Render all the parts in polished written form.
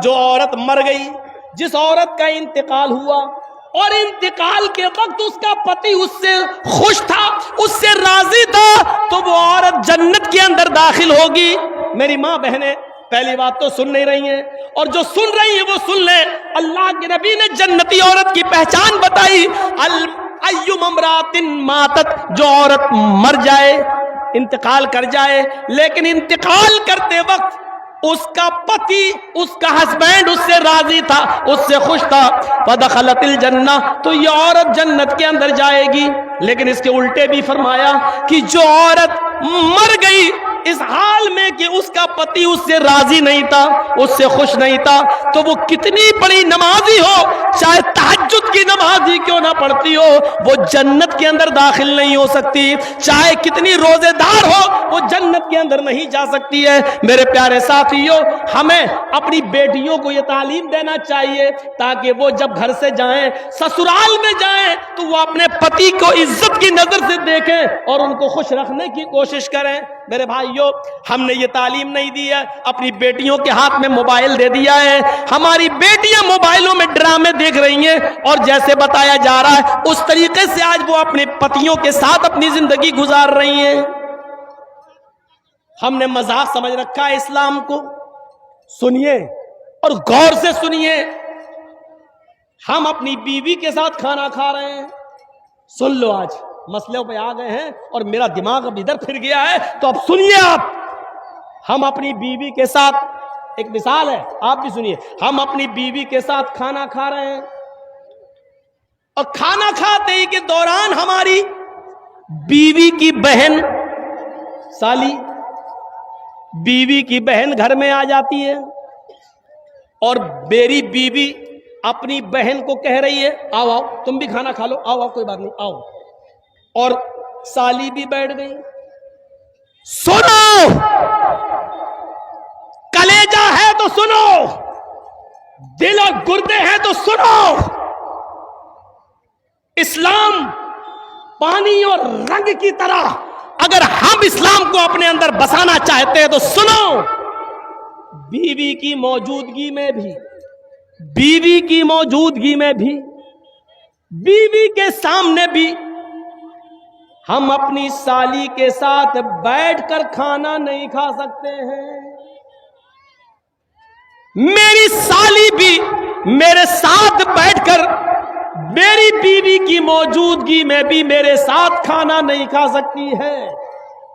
جو عورت مر گئی، جس عورت کا انتقال ہوا اور انتقال کے وقت اس کا پتی اس سے خوش تھا، اس سے راضی تھا، تو وہ عورت جنت کے اندر داخل ہوگی۔ میری ماں بہنیں پہلی بات تو سن نہیں رہی ہیں، اور جو سن رہی ہیں وہ سن لیں۔ اللہ کے نبی نے جنتی عورت کی پہچان بتائی، ایّم امرات ماتت، جو عورت مر جائے، انتقال کر جائے، لیکن انتقال کرتے وقت اس کا پتی، اس کا ہسبینڈ اس سے راضی تھا، اس سے خوش تھا، فدخلت الجنہ، تو یہ عورت جنت کے اندر جائے گی۔ لیکن اس کے الٹے بھی فرمایا کہ جو عورت مر گئی اس حال میں کہ اس کا پتی اس سے راضی نہیں تھا، اس سے خوش نہیں تھا، تو وہ کتنی بڑی نمازی ہو، چاہے تہجد کی نماز ہی کیوں نہ پڑھتی ہو، وہ جنت کے اندر داخل نہیں ہو سکتی۔ چاہے کتنی روزے دار ہو، وہ جنت کے اندر نہیں جا سکتی ہے۔ میرے پیارے ساتھیوں، ہمیں اپنی بیٹیوں کو یہ تعلیم دینا چاہیے تاکہ وہ جب گھر سے جائیں، سسرال میں جائیں، تو وہ اپنے پتی کو عزت کی نظر سے دیکھیں اور ان کو خوش رکھنے کی کوشش کریں۔ میرے بھائیوں، ہم نے یہ تعلیم نہیں دی ہے، اپنی بیٹیوں کے ہاتھ میں موبائل دے دیا ہے، ہماری بیٹیاں موبائلوں میں ڈرامے دیکھ رہی ہیں، اور جیسے بتایا جا رہا ہے اس طریقے سے آج وہ اپنے پتیوں کے ساتھ اپنی زندگی گزار رہی ہیں۔ ہم نے مذاق سمجھ رکھا ہے اسلام کو۔ سنیے اور غور سے سنیے، ہم اپنی بیوی کے ساتھ کھانا کھا رہے ہیں، سن لو، آج مسئلوں پہ آ گئے ہیں اور میرا دماغ اب ادھر پھر گیا ہے، تو اب سنیے آپ۔ ہم اپنی بیوی کے ساتھ، ایک مثال ہے، آپ بھی سنیے، ہم اپنی بیوی کے ساتھ کھانا کھا رہے ہیں، اور کھانا کھاتے ہی کے دوران ہماری بیوی کی بہن، سالی، بیوی کی بہن گھر میں آ جاتی ہے، اور میری بیوی اپنی بہن کو کہہ رہی ہے آؤ آؤ تم بھی کھانا کھا لو، آؤ آؤ کوئی بات نہیں آؤ، اور سالی بھی بیٹھ گئی۔ سنو، کلیجہ ہے تو سنو، دل اور گردے ہیں تو سنو، اسلام پانی اور رنگ کی طرح اگر ہم اسلام کو اپنے اندر بسانا چاہتے ہیں تو سنو، بیوی کی موجودگی میں بھی، بیوی کی موجودگی میں بھی، بیوی کے سامنے بھی ہم اپنی سالی کے ساتھ بیٹھ کر کھانا نہیں کھا سکتے ہیں۔ میری سالی بھی میرے ساتھ بیٹھ کر میری بیوی کی موجودگی میں بھی میرے ساتھ کھانا نہیں کھا سکتی ہے۔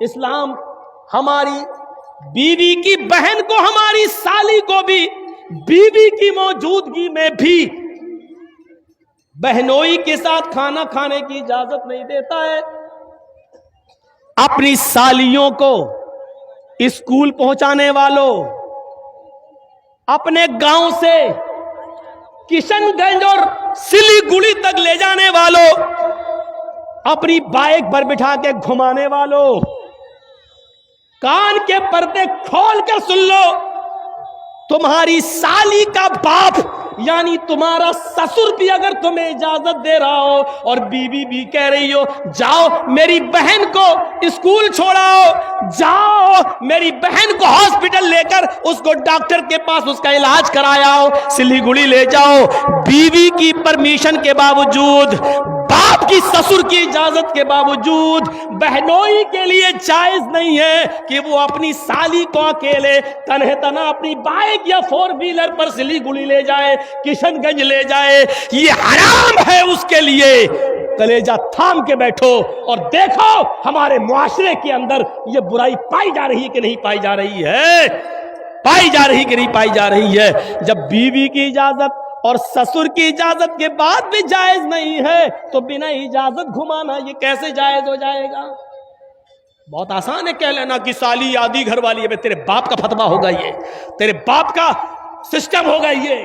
اسلام ہماری بیوی کی بہن کو، ہماری سالی کو بھی بیوی کی موجودگی میں بھی بہنوئی کے ساتھ کھانا کھانے کی اجازت نہیں دیتا ہے۔ اپنی سالیوں کو اسکول پہنچانے والوں، اپنے گاؤں سے کشن گنج اور سلی گڑی تک لے جانے والوں، اپنی بائک پر بٹھا کے گھمانے والوں، کان کے پردے کھول کر سن لو، تمہاری سالی کا باپ یعنی تمہارا سسر بھی اگر تمہیں اجازت دے رہا ہو اور بیوی بھی کہہ رہی ہو جاؤ میری بہن کو اسکول چھوڑاؤ، جاؤ میری بہن کو ہاسپٹل لے کر اس کو ڈاکٹر کے پاس اس کا علاج کرایا، سلی گڑی لے جاؤ، بیوی کی پرمیشن کے باوجود، باپ کی سسر کی اجازت کے باوجود بہنوئی کے لیے جائز نہیں ہے کہ وہ اپنی سالی کو اکیلے تنہ تنہا اپنی بائک یا فور ویلر پر سلی گڑی لے جائے، کشن گنج لے جائے، یہ حرام ہے اس کے لیے۔ کلیجہ تھام کے بیٹھو اور دیکھو ہمارے معاشرے کے اندر یہ برائی پائی جا رہی ہے کہ نہیں پائی جا رہی ہے، پائی جا رہی کہ نہیں پائی جا رہی ہے۔ جب بیوی کی اجازت اور سسر کی اجازت کے بعد بھی جائز نہیں ہے تو بنا اجازت گھمانا یہ کیسے جائز ہو جائے گا؟ بہت آسان ہے کہہ لینا کہ سالی آدھی گھر والی ہے، تیرے باپ کا فتویٰ ہوگا، یہ تیرے باپ کا سسٹم ہوگا، یہ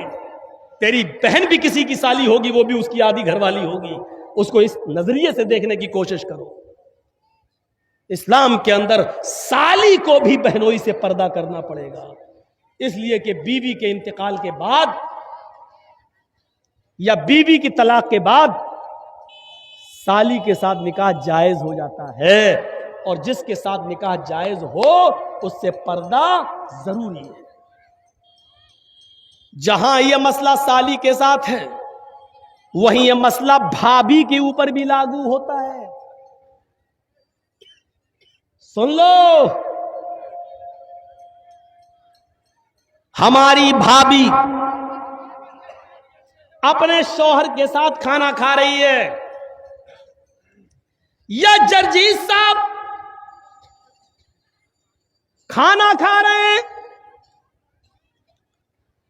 تیری بہن بھی کسی کی سالی ہوگی، وہ بھی اس کی آدھی گھر والی ہوگی۔ اس کو اس نظریے سے دیکھنے کی کوشش کرو۔ اسلام کے اندر سالی کو بھی بہنوئی سے پردہ کرنا پڑے گا، اس لیے کہ بیوی کے انتقال کے بعد یا بیوی کی طلاق کے بعد سالی کے ساتھ نکاح جائز ہو جاتا ہے، اور جس کے ساتھ نکاح جائز ہو اس سے پردہ ضروری ہے۔ جہاں یہ مسئلہ سالی کے ساتھ ہے وہیں یہ مسئلہ بھابھی کے اوپر بھی لاگو ہوتا ہے. سن لو، ہماری بھابھی اپنے شوہر کے ساتھ کھانا کھا رہی ہے، یا جرجیت صاحب کھانا کھا رہے ہیں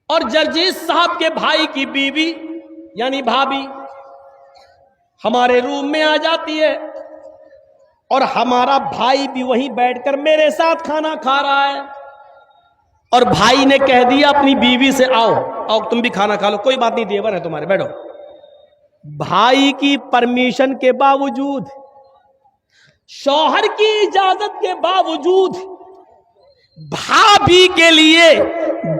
اور جرجیت صاحب کے بھائی کی بیوی یعنی بھابھی ہمارے روم میں آ جاتی ہے اور ہمارا بھائی بھی وہیں بیٹھ کر میرے ساتھ کھانا کھا رہا ہے، اور بھائی نے کہہ دیا اپنی بیوی سے آؤ آؤ تم بھی کھانا کھا لو، کوئی بات نہیں دیور ہے تمہارے، بیٹھو. بھائی کی پرمیشن کے باوجود، شوہر کی اجازت کے باوجود بھابھی کے لیے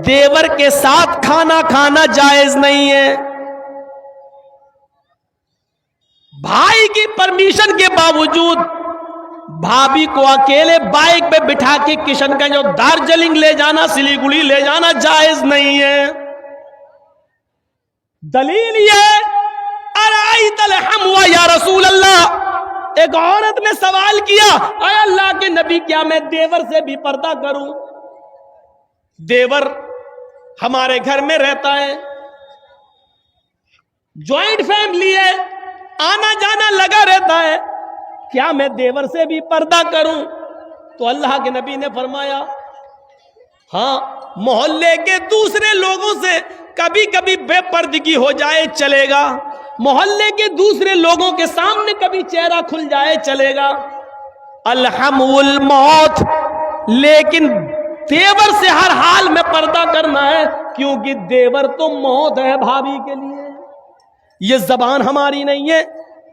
دیور کے ساتھ کھانا کھانا جائز نہیں ہے. بھائی کی پرمیشن کے باوجود بھابھی کو اکیلے بائک پہ بٹھا کے کشن گنج اور دارجلنگ لے جانا، سلیگوڑی لے جانا جائز نہیں ہے. دلیل یہ ارائیت الحم یا رسول اللہ، ایک عورت نے سوال کیا، اے اللہ کے نبی کیا میں دیور سے بھی پردہ کروں؟ دیور ہمارے گھر میں رہتا ہے، جوائنٹ فیملی ہے، آنا جانا لگا رہتا ہے، کیا میں دیور سے بھی پردہ کروں؟ تو اللہ کے نبی نے فرمایا ہاں، محلے کے دوسرے لوگوں سے کبھی کبھی بے پردگی ہو جائے چلے گا، محلے کے دوسرے لوگوں کے سامنے کبھی چہرہ کھل جائے چلے گا، الحم الموت، لیکن دیور سے ہر حال میں پردہ کرنا ہے، کیونکہ دیور تو موت ہے بھابھی کے لیے. یہ زبان ہماری نہیں ہے،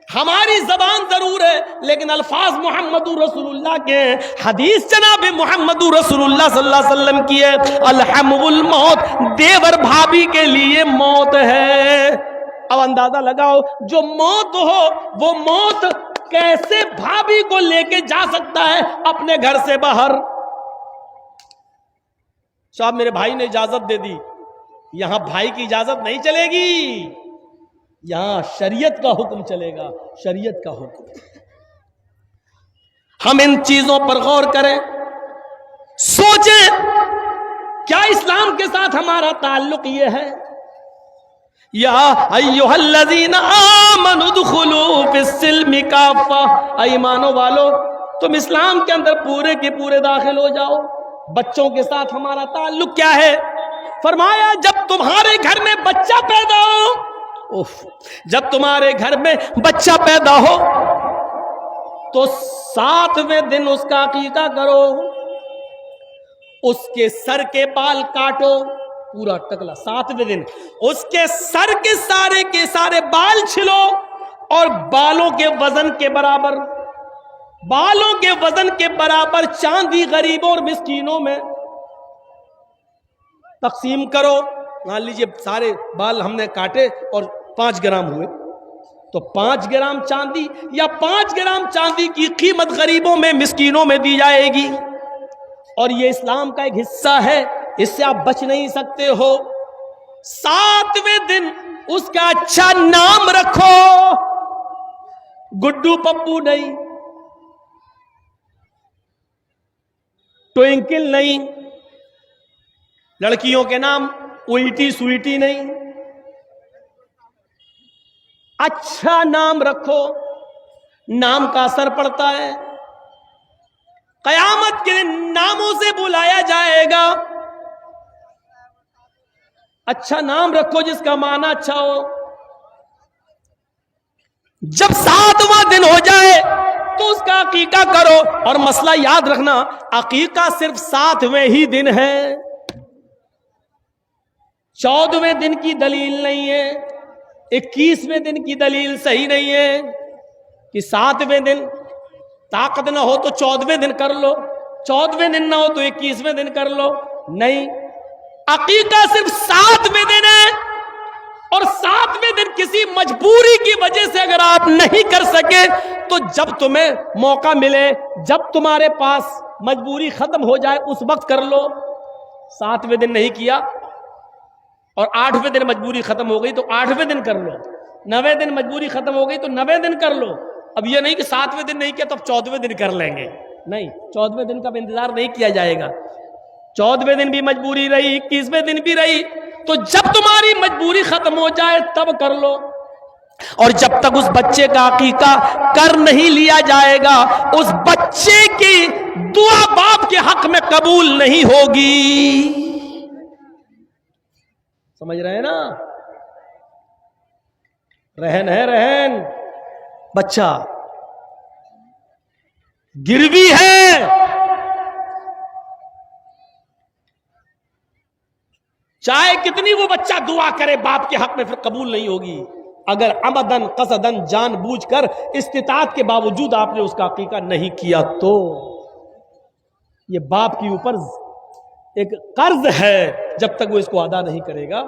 ہماری زبان ضرور ہے لیکن الفاظ محمد رسول اللہ کے ہیں، حدیث جناب محمد رسول اللہ صلی اللہ علیہ وسلم کی ہے، الحم الموت، دیور بھابھی کے لیے موت ہے. اب اندازہ لگاؤ جو موت ہو وہ موت کیسے بھابھی کو لے کے جا سکتا ہے اپنے گھر سے باہر؟ صاحب میرے بھائی نے اجازت دے دی، یہاں بھائی کی اجازت نہیں چلے گی، یہاں شریعت کا حکم چلے گا، شریعت کا حکم. ہم ان چیزوں پر غور کریں، سوچیں کیا اسلام کے ساتھ ہمارا تعلق یہ ہے؟ یا ایھا الذین آمنوا ادخلوا فی السلم کافہ، ایمانو والو تم اسلام کے اندر پورے کے پورے داخل ہو جاؤ. بچوں کے ساتھ ہمارا تعلق کیا ہے؟ فرمایا جب تمہارے گھر میں بچہ پیدا ہو، جب تمہارے گھر میں بچہ پیدا ہو تو 7ویں دن اس کا عقیقہ کرو، اس کے سر کے بال کاٹو، پورا ٹکلا 7ویں دن اس کے سر کے سارے بال چھلو، اور بالوں کے وزن کے برابر چاندی غریبوں اور مسکینوں میں تقسیم کرو. مان لیجئے سارے بال ہم نے کاٹے اور 5 گرام ہوئے تو 5 گرام چاندی یا 5 گرام چاندی کی قیمت غریبوں میں مسکینوں میں دی جائے گی. اور یہ اسلام کا ایک حصہ ہے، اس سے آپ بچ نہیں سکتے ہو. 7ویں دن اس کا اچھا نام رکھو، گڈو پپو نہیں، ٹوئنکل نہیں، لڑکیوں کے نام اوئیٹی سوئیٹی نہیں، اچھا نام رکھو، نام کا اثر پڑتا ہے. قیامت کے دن ناموں سے بلایا جائے گا. اچھا نام رکھو جس کا معنی اچھا ہو. جب 7واں دن ہو جائے تو اس کا عقیقہ کرو. اور مسئلہ یاد رکھنا، عقیقہ صرف 7ویں ہی دن ہے، 14ویں دن کی دلیل نہیں ہے، 21ویں دن کی دلیل صحیح نہیں ہے کہ 7ویں دن طاقت نہ ہو تو 14ویں دن کر لو، 14ویں دن نہ ہو تو 21ویں دن کر لو. نہیں، عقیقہ صرف 7ویں دن ہے، اور 7ویں دن کسی مجبوری کی وجہ سے اگر آپ نہیں کر سکے تو جب تمہیں موقع ملے، جب تمہارے پاس مجبوری ختم ہو جائے اس وقت کر لو. 7ویں دن نہیں کیا اور 8ویں دن مجبوری ختم ہو گئی تو 8ویں دن کر لو، 9ویں دن مجبوری ختم ہو گئی تو 9ویں دن کر لو. اب یہ نہیں کہ 7ویں دن نہیں کیا تو اب 14ویں دن کر لیں گے، نہیں، 14ویں دن کا انتظار نہیں کیا جائے گا. 14ویں دن بھی مجبوری رہی، 21ویں دن بھی رہی، تو جب تمہاری مجبوری ختم ہو جائے تب کر لو. اور جب تک اس بچے کا عقیقہ کر نہیں لیا جائے گا اس بچے کی دعا باپ کے حق میں قبول نہیں ہوگی. سمجھ رہے ہیں نا؟ رہن ہے، رہن بچہ گروی ہے، چاہے کتنی وہ بچہ دعا کرے باپ کے حق میں پھر قبول نہیں ہوگی. اگر عمدن قصدن جان بوجھ کر استطاعت کے باوجود آپ نے اس کا عقیقہ نہیں کیا تو یہ باپ کے اوپر ایک قرض ہے، جب تک وہ اس کو ادا نہیں کرے گا